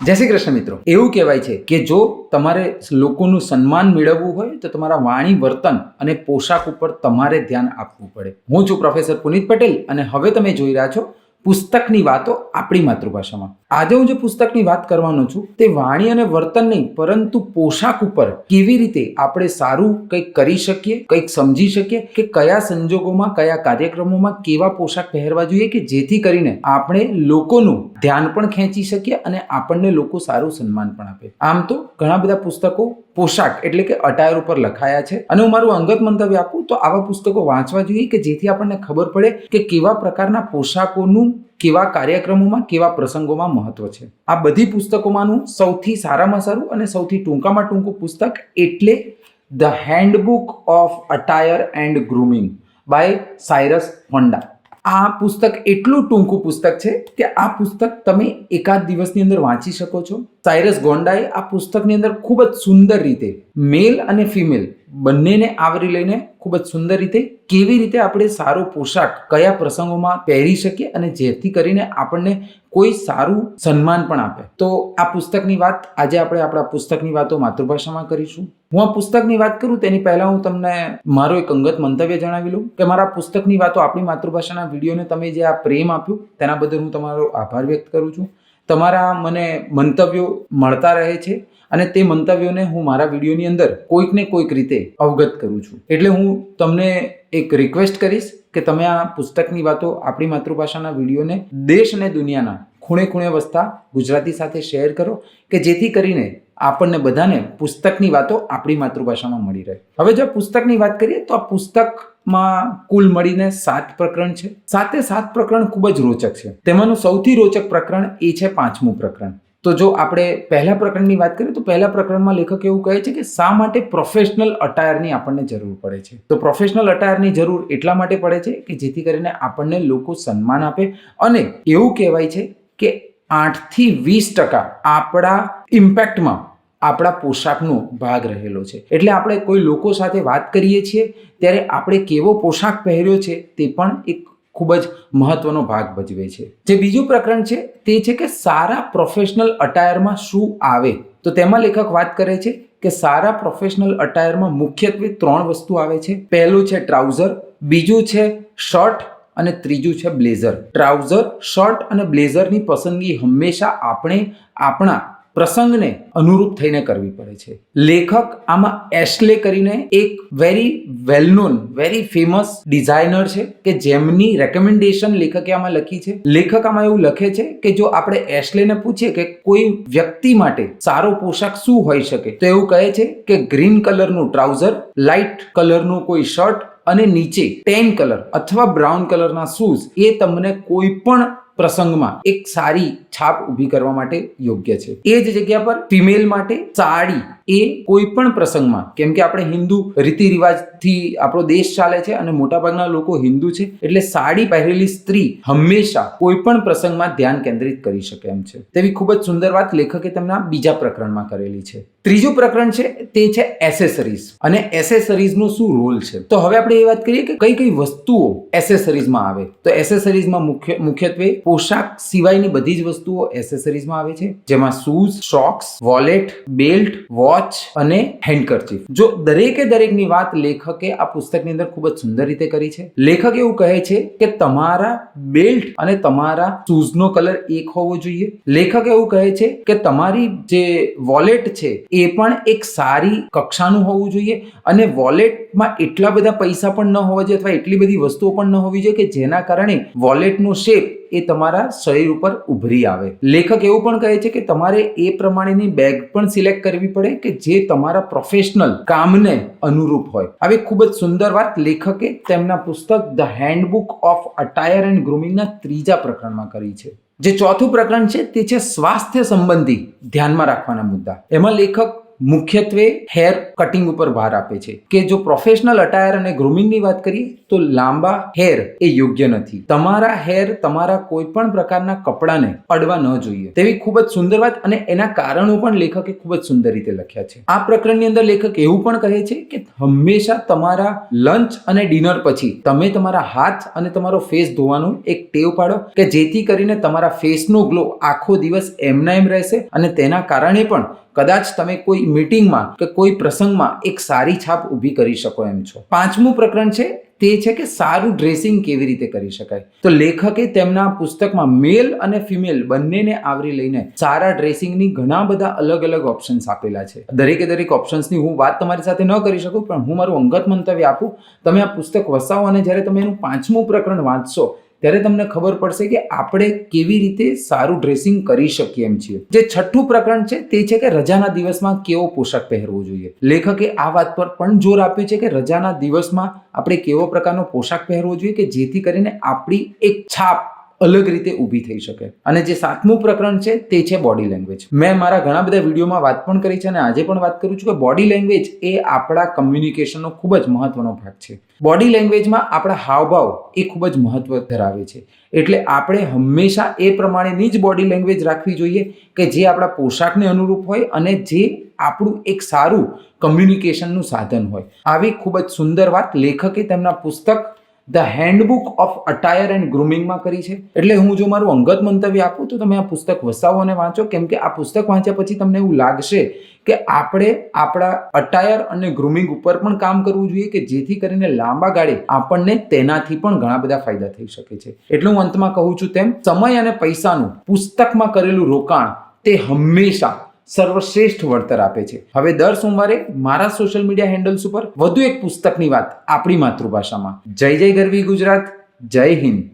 જય શ્રી કૃષ્ણ મિત્રો. એવું કહેવાય છે કે જો તમારે લોકોનું સન્માન મેળવવું હોય તો તમારા વાણી, વર્તન અને પોશાક ઉપર તમારે ધ્યાન આપવું પડે. હું છું પ્રોફેસર પુનિત પટેલ અને હવે તમે જોઈ રહ્યા છો પુસ્તકની વાતો આપણી માતૃભાષામાં. આજે હું જે પુસ્તકની વાત કરવાનો છું તે વાણી અને વર્તન નહીં પરંતુ પોશાક ઉપર કેવી રીતે આપણે સારું કંઈક કરી શકીએ, કંઈક સમજી શકીએ કે કયા સંજોગોમાં, કયા કાર્યક્રમોમાં કેવા પોશાક પહેરવા જોઈએ કે જેથી કરીને આપણે લોકોનું ધ્યાન પણ ખેંચી શકીએ અને આપણને લોકો સારું સન્માન પણ આપે. આમ તો ઘણા બધા પુસ્તકો પોશાક એટલે કે અટાયર ઉપર લખાયા છે અને હું મારું અંગત મંતવ્ય આપું તો આવા પુસ્તકો વાંચવા જોઈએ કે જેથી આપણને ખબર પડે કે કેવા પ્રકારના પોશાકોનું કેવા કાર્યક્રમોમાં, કેવા પ્રસંગોમાં મહત્વ છે. આ બધી પુસ્તકોમાંનું સૌથી સારામાં સારું અને સૌથી ટૂંકામાં ટૂંકું પુસ્તક એટલે the handbook of attire and grooming by Cyrus Honda. આ પુસ્તક એટલું ટૂંકું પુસ્તક છે કે આ પુસ્તક તમે એકાદ દિવસની અંદર વાંચી શકો છો. સાયરસ ગોન્ડાએ આ પુસ્તકની અંદર ખૂબ જ સુંદર રીતે મેલ અને ફિમેલ બંનેને આવરી લઈને ખૂબ જ સુંદર રીતે કેવી રીતે આપણે સારો પોશાક કયા પ્રસંગોમાં પહેરી શકીએ અને જેથી કરીને આપણને કોઈ સારું સન્માન પણ આપે. તો આ પુસ્તકની વાત આજે આપણે આપણા પુસ્તકની વાતો માતૃભાષામાં કરીશું. હું આ પુસ્તકની વાત કરું તેની પહેલા હું તમને મારો એક અંગત મંતવ્ય જણાવી લઉં કે મારા પુસ્તકની વાતો આપણી માતૃભાષાના વિડીયોને તમે જે આ પ્રેમ આપ્યું તેના બદલ હું તમારો આભાર વ્યક્ત કરું છું. તમારા મને મંતવ્યો મળતા રહે છે અને તે મંતવ્યોને હું મારા વિડીયોની અંદર કોઈક ને કોઈક રીતે અવગત કરું છું. એટલે હું તમને એક રિક્વેસ્ટ કરીશ કે તમે આ પુસ્તકની વાતો આપણી માતૃભાષાના વિડીયોને દેશ અને દુનિયાના ખૂણે ખૂણે વસતા ગુજરાતી સાથે શેર કરો કે જેથી કરીને આપણને બધાને પુસ્તકની વાતો આપણી માતૃભાષામાં મળી રહે. હવે જો પુસ્તકની વાત કરીએ તો આ પુસ્તકમાં કુલ મળીને 7 પ્રકરણ છે. 7 પ્રકરણ ખૂબ જ રોચક છે. તેમાંનું સૌથી રોચક પ્રકરણ એ છે 5મું પ્રકરણ. તો જો આપણે પહેલા પ્રકરણની વાત કરીએ તો પહેલા પ્રકરણમાં લેખક એવું કહે છે કે શા માટે પ્રોફેશનલ અટાયરની આપણને જરૂર પડે છે. તો પ્રોફેશનલ અટાયરની જરૂર એટલા માટે પડે છે કે જેથી કરીને આપણને લોકો સન્માન આપે અને એવું કહેવાય છે કે 8 થી 20% આપણા ઇમ્પેક્ટમાં આપણા પોશાકનો ભાગ રહેલો છે. એટલે આપણે કોઈ લોકો સાથે વાત કરીએ છીએ ત્યારે આપણે કેવો પોશાક પહેર્યો છે તે પણ એક ખૂબ જ મહત્વનો ભાગ ભજવે છે. જે બીજું પ્રકરણ છે તે છે કે સારા પ્રોફેશનલ અટાયરમાં શું આવે. તો તેમાં લેખક વાત કરે છે કે સારા પ્રોફેશનલ અટાયરમાં મુખ્યત્વે 3 વસ્તુ આવે છે. પહેલું છે ટ્રાઉઝર, બીજું છે શર્ટ અને ત્રીજું છે બ્લેઝર. ટ્રાઉઝર, શર્ટ અને બ્લેઝરની પસંદગી હંમેશા આપણે આપણા પ્રસંગને અનુરૂપ થઈને કરવી પડે છે. લેખક આમાં એશ્લે કરીને એક very well known, very famous designer છે કે જેમની રેકમેન્ડેશન લેખકે આમાં લખી છે. લેખક આમાં એવું લખે છે કે જો આપણે એશ્લેને પૂછીએ કે કોઈ વ્યક્તિ માટે સારો પોશાક શું હોઈ શકે તો એવું કહે છે કે ગ્રીન કલરનું ટ્રાઉઝર, લાઇટ કલરનું કોઈ શર્ટ અને નીચે ટેન કલર અથવા બ્રાઉન કલરના શૂઝ એ તમને કોઈ પણ પ્રસંગમાં એક સારી છાપ ઊભી કરવા માટે યોગ્ય છે. એ જ જગ્યા પર ફિમેલ માટે સાડી એ કોઈ પણ પ્રસંગમાં, કેમ કે આપણે હિન્દુ રીતિ રિવાજથી આપણો દેશ ચાલે છે અને મોટાભાગના લોકો હિન્દુ છે એટલે સાડી પહેરેલી સ્ત્રી હંમેશા કોઈ પણ પ્રસંગમાં ધ્યાન કેન્દ્રિત કરી શકે એમ છે. તેવી ખૂબ જ સુંદર વાત લેખકે તેમના બીજા પ્રકરણમાં કરેલી છે. ત્રીજું પ્રકરણ છે તે છે એસેસરીઝ અને એસેસરીઝનો શું રોલ છે. તો હવે આપણે એ વાત કરીએ કે કઈ કઈ વસ્તુઓ એસેસરીઝમાં આવે. તો એસેસરીઝમાં મુખ્યત્વે પોશાક સિવાયની બધી જ વસ્તુઓ એસેસરીઝમાં આવે છે, જેમાં shoes, socks, wallet, belt, watch અને હેન્ડકર્ચીફ. જો દરેકે દરેકની વાત લેખકે આ પુસ્તકની અંદર ખૂબ જ સુંદર રીતે કરી છે. લેખક એવું કહે છે કે તમારા બેલ્ટ અને તમારા શૂઝનો કલર એક હોવો જોઈએ. લેખક એવું કહે છે કે તમારી જે વોલેટ છે એ પણ એક સારી કક્ષાનું હોવું જોઈએ અને વોલેટમાં એટલા બધા પૈસા પણ ન હોવા જોઈએ અથવા એટલી બધી વસ્તુઓ પણ ન હોવી જોઈએ કે જેના કારણે વોલેટનો શેપ એ તમારા શરીર ઉપર ઉભરી આવે. લેખક એવું પણ કહે છે કે તમારે એ પ્રમાણેની બેગ પણ સિલેક્ટ કરવી પડે કે જે તમારા પ્રોફેશનલ કામને અનુરૂપ હોય. આવી ખૂબ જ સુંદર વાત લેખકે તેમના પુસ્તક the handbook of attire and ગ્રૂમિંગના 3જા પ્રકરણમાં કરી છે. જે 4થું પ્રકરણ છે તે છે સ્વાસ્થ્ય સંબંધી ધ્યાનમાં રાખવાના મુદ્દા. એમાં લેખક મુખ્યત્વે હેર કટિંગ ઉપર ભાર આપે છે કે જો પ્રોફેશનલ અટાયર અને ગ્રૂમિંગની વાત કરીએ તો લાંબા હેર એ યોગ્ય નથી. તમારા હેર તમારા કોઈ પણ પ્રકારના કપડાને અડવા ન જોઈએ તેવી ખૂબ જ સુંદર વાત અને એના કારણો પણ લેખકે ખૂબ જ સુંદર રીતે લખ્યા છે. આ પ્રકરણની અંદર લેખક એવું પણ કહે છે કે હંમેશા તમારા લંચ અને ડિનર પછી તમે તમારા હાથ અને તમારો ફેસ ધોવાનું એક ટેવ પાડો કે જેથી કરીને તમારા ફેસનો ગ્લો આખો દિવસ એમના એમ રહેશે અને તેના કારણે પણ કદાચ તમે કોઈ મીટિંગમાં કે કોઈ પ્રસંગમાં એક સારી છાપ ઊભી કરી શકો એમ છો. 5મું પ્રકરણ છે તે છે કે સારું ડ્રેસિંગ કેવી રીતે કરી શકાય. તો લેખકે તેમના પુસ્તકમાં મેલ અને ફિમેલ બંનેને આવરી લઈને સારા ડ્રેસિંગની ઘણા બધા અલગ અલગ ઓપ્શન્સ આપેલા છે. દરેક ઓપ્શન્સની હું વાત તમારી સાથે ન કરી શકું, પણ હું મારું અંગત મંતવ્ય આપું. તમે આ પુસ્તક વસાવો અને જ્યારે તમે એનું 5મું પ્રકરણ વાંચશો ત્યારે તમને ખબર પડશે કે આપણે કેવી રીતે સારું ડ્રેસિંગ કરી શકીએ એમ છીએ. જે 6થું પ્રકરણ છે તે છે કે રજાના દિવસમાં કેવો પોશાક પહેરવો જોઈએ. લેખકે આ વાત પર પણ જોર આપ્યું છે કે રજાના દિવસમાં આપણે કેવો પ્રકારનો પોશાક પહેરવો જોઈએ કે જેથી કરીને આપણી એક છાપ અલગ રીતે ઊભી થઈ શકે. અને જે 7મું પ્રકરણ છે તે છે બોડી લેંગ્વેજ. મેં મારા ઘણા બધા વિડીયોમાં વાત પણ કરી છે અને આજે પણ વાત કરું છું કે બોડી લેંગ્વેજ એ આપણા કમ્યુનિકેશનનો ખૂબ જ મહત્વનો ભાગ છે. બોડી લેંગ્વેજમાં આપણા હાવભાવ એ ખૂબ જ મહત્વ ધરાવે છે. એટલે આપણે હંમેશા એ પ્રમાણેની જ બોડી લેંગ્વેજ રાખવી જોઈએ કે જે આપણા પોશાકને અનુરૂપ હોય અને જે આપણું એક સારું કમ્યુનિકેશનનું સાધન હોય. આવી ખૂબ જ સુંદર વાત લેખકે તેમના પુસ્તક the handbook of attire and ગ્રૂમિંગમાં કરી છે. એટલે હું જો મારું અંગત મંતવ્ય આપું તો તમે આ પુસ્તક વસાવો અને વાંચો, કેમ કે આ પુસ્તક વાંચ્યા પછી તમને એવું લાગશે કે આપણે આપણા અટાયર અને ગ્રૂમિંગ ઉપર પણ કામ કરવું જોઈએ કે જેથી કરીને લાંબા ગાળે આપણને તેનાથી પણ ઘણા બધા ફાયદા થઈ શકે છે. એટલે હું અંતમાં કહું છું તેમ સમય અને પૈસાનું પુસ્તકમાં કરેલું રોકાણ તે હંમેશા સર્વશ્રેષ્ઠ વળતર આપે છે. હવે દર સોમવારે મારા સોશિયલ મીડિયા હેન્ડલ્સ ઉપર વધુ એક પુસ્તકની વાત આપણી માતૃભાષામાં. જય જય ગરવી ગુજરાત, જય હિન્દ.